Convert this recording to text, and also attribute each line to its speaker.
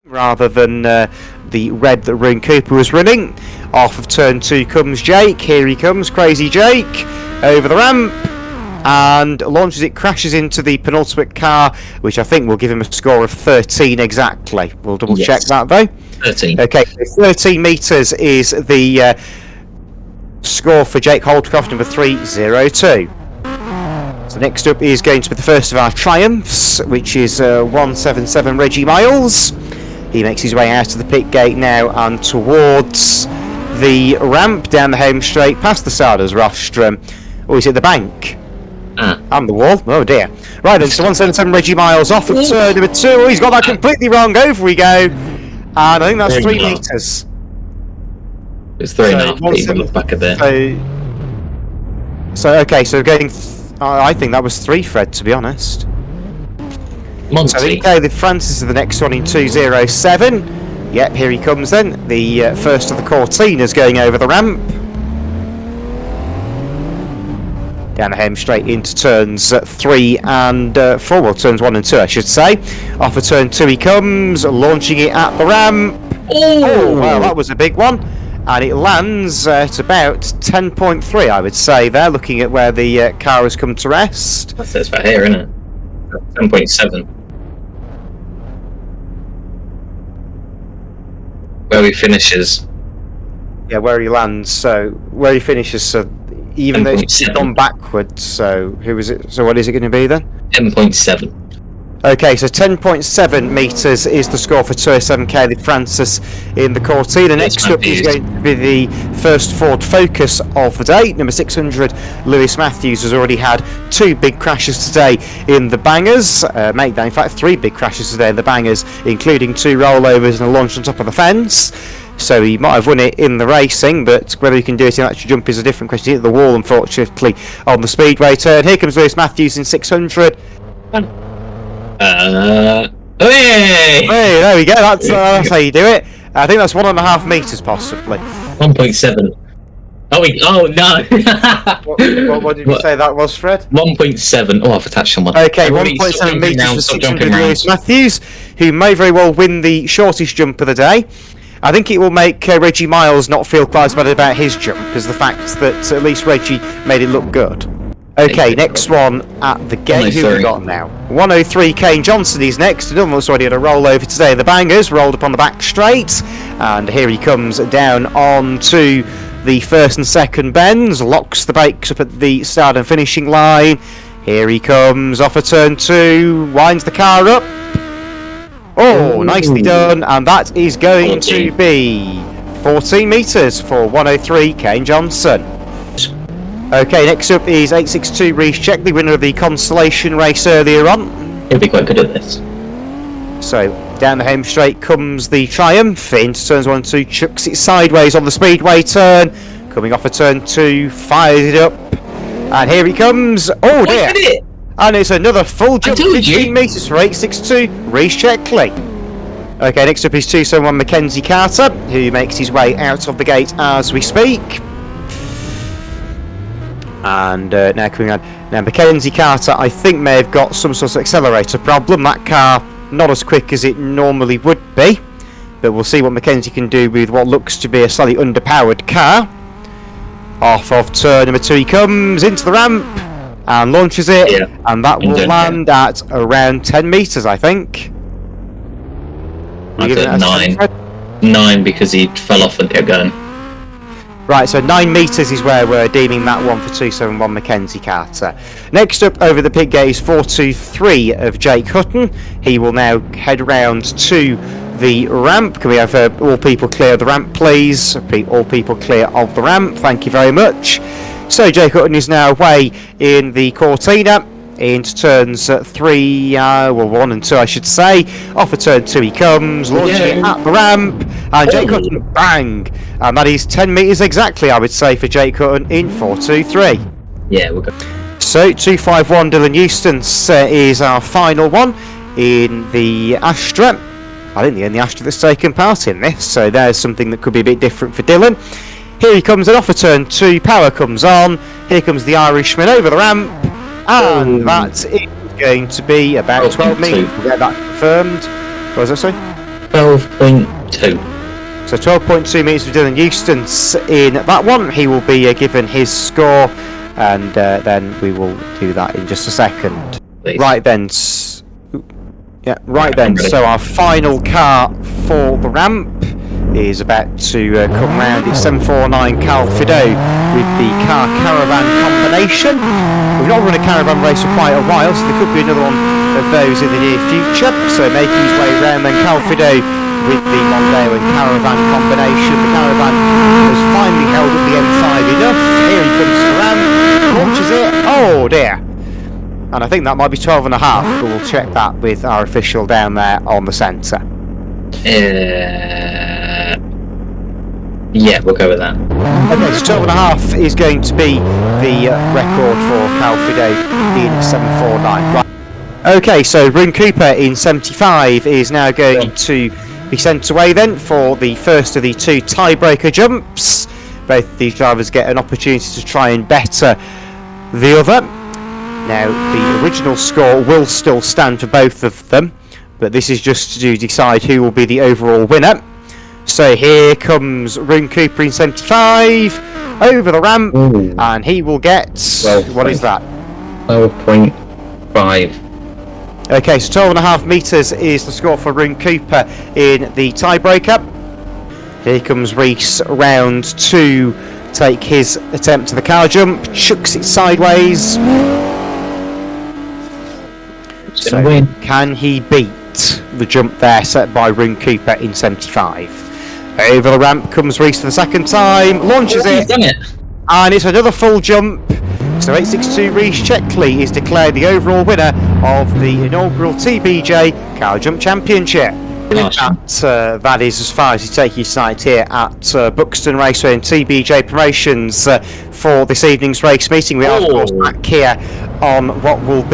Speaker 1: rather than the red that Rune Cooper was running. Off of turn 2 comes Jake. Here he comes, Crazy Jake, over the ramp, and launches it, crashes into the penultimate car, which I think will give him a score of 13 exactly. We'll double check that though.
Speaker 2: 13.
Speaker 1: Okay, so 13 metres is the score for Jake Holdcroft, number 302. So next up is going to be the first of our triumphs, which is 177 Reggie Miles. He makes his way out of the pit gate now and towards the ramp down the home straight, past the Sardas rostrum. Oh, he's at the bank. And the wall. Oh dear. Right then, so 177 Reggie Miles off of turn number 2. Oh, he's got that completely wrong. Over we go. And I think that's 3 metres.
Speaker 2: It's 3.5 feet. Look back a bit.
Speaker 1: So okay, so getting. I think that was 3, Fred, to be honest.
Speaker 2: Monty.
Speaker 1: So okay, the Francis is the next one in 207. Yep, here he comes then. The first of the Cortinas going over the ramp. Down the home straight into turns 3 and 4. Well, turns 1 and 2, I should say. Off of turn 2 he comes, launching it at the ramp. Oh, well, that was a big one. And it lands at about 10.3, I would say, there, looking at where the car has come to rest.
Speaker 2: That's about here, isn't it? 10.7. Where he finishes.
Speaker 1: Yeah, where he lands. So, where he finishes, so even though it's gone backwards, so who is it? So what is it going to be then?
Speaker 2: 10.7.
Speaker 1: Okay, so 10.7 metres is the score for 207k, the Francis in the Cortina. Next up is going to be the first Ford Focus of the day. Number 600, Lewis Matthews, has already had 2 big crashes today in the bangers. In fact, 3 big crashes today in the bangers, including 2 rollovers and a launch on top of the fence. So he might have won it in the racing, but whether he can do it in actual jump is a different question. He hit the wall, unfortunately, on the speedway turn. Here comes Lewis Matthews in 600.
Speaker 2: Hey!
Speaker 1: Hey, there we go. That's how you do it. I think that's 1.5 metres, possibly.
Speaker 2: 1.7. Oh no!
Speaker 1: What did you say that was, Fred?
Speaker 2: 1.7. Oh, I've attached someone.
Speaker 1: Okay, 1.7 metres for 600 Lewis Matthews, who may very well win the shortest jump of the day. I think it will make Reggie Miles not feel quite as bad about his jump, because the fact that at least Reggie made it look good. Okay, next one at the gate. Who have we got now? 103 Kane Johnson is next. Another one that's already had a rollover today. The bangers rolled up on the back straight, and here he comes down onto the first and second bends, locks the brakes up at the start and finishing line. Here he comes off a turn 2, winds the car up. Oh, nicely done, and that is going to be 14 metres for 103 Kane Johnson. Okay, next up is 862 Reece Check, the winner of the Constellation race earlier on.
Speaker 2: He'll be quite good at this.
Speaker 1: So, down the home straight comes the Triumph, into turns 1 and 2, chucks it sideways on the speedway turn, coming off a turn 2, fires it up, and here he comes. Oh dear! And it's another full jump, 15 metres for 862 Reece Checkley. Okay, next up is 271 Mackenzie Carter, who makes his way out of the gate as we speak. And now coming on. Now Mackenzie Carter, I think, may have got some sort of accelerator problem. That car not as quick as it normally would be, but we'll see what Mackenzie can do with what looks to be a slightly underpowered car. Off of turn number 2 he comes into the ramp and launches it, and that will land at around 10 metres, I think.
Speaker 2: I said 9. 9 because he fell off and kept going.
Speaker 1: Right, so 9 metres is where we're deeming that one for 271 Mackenzie Carter. Next up over the pit gate is 423 of Jake Hutton. He will now head round to the ramp. Can we have all people clear of the ramp, please? All people clear of the ramp, thank you very much. So Jake Hutton is now away in the Cortina, into turns 3, 1 and 2 I should say. Off of turn 2 he comes, launching it at the ramp, and Jake Hutton, bang! And that is 10 metres exactly, I would say, for Jake Hutton in 423.
Speaker 2: Yeah, we'll go.
Speaker 1: So 251 Dylan Eustace is our final one in the Astra. I think the only Astra that's taken part in this, so there's something that could be a bit different for Dylan. Here he comes, and off a turn 2, power comes on. Here comes the Irishman over the ramp, and that is going to be about 12 metres. We'll get that confirmed. What was that say?
Speaker 2: 12.2.
Speaker 1: So 12.2 metres for Dylan Eustace in that one. He will be given his score, and then we will do that in just a second.
Speaker 2: Please.
Speaker 1: Right then. So our final car for the ramp is about to come round. It's 749 Cal Fido with the car caravan combination. We've not run a caravan race for quite a while, so there could be another one of those in the near future. So making his way round then, Cal Fido with the Mondale and caravan combination. The caravan has finally held up the M5 enough. Here he comes to the ramp, launches it. Oh dear. And I think that might be 12.5, but we'll check that with our official down there on the centre.
Speaker 2: Yeah, we'll go with that.
Speaker 1: Okay, so 12.5 is going to be the record for Cal Fido in 749. Right. Okay, so Bryn Cooper in 75 is now going to be sent away then for the first of the two tiebreaker jumps. Both of these drivers get an opportunity to try and better the other. Now, the original score will still stand for both of them, but this is just to decide who will be the overall winner. So here comes Bryn Cooper in 75 over the ramp.
Speaker 2: Ooh.
Speaker 1: And he will get, what is that?
Speaker 2: 12.5.
Speaker 1: Okay, so 12.5 metres is the score for Bryn Cooper in the tiebreaker. Here comes Reese round to take his attempt to the car jump, chucks it sideways. So can he beat the jump there set by Bryn Cooper in 75? Over the ramp comes Reese for the second time, launches it,
Speaker 2: done it,
Speaker 1: and it's another full jump. So 862 Reese Checkley is declared the overall winner of the inaugural TBJ Car Jump Championship. That is as far as you take your sight here at Buxton Raceway and TBJ Promotions for this evening's race meeting. We are of course back here on what will be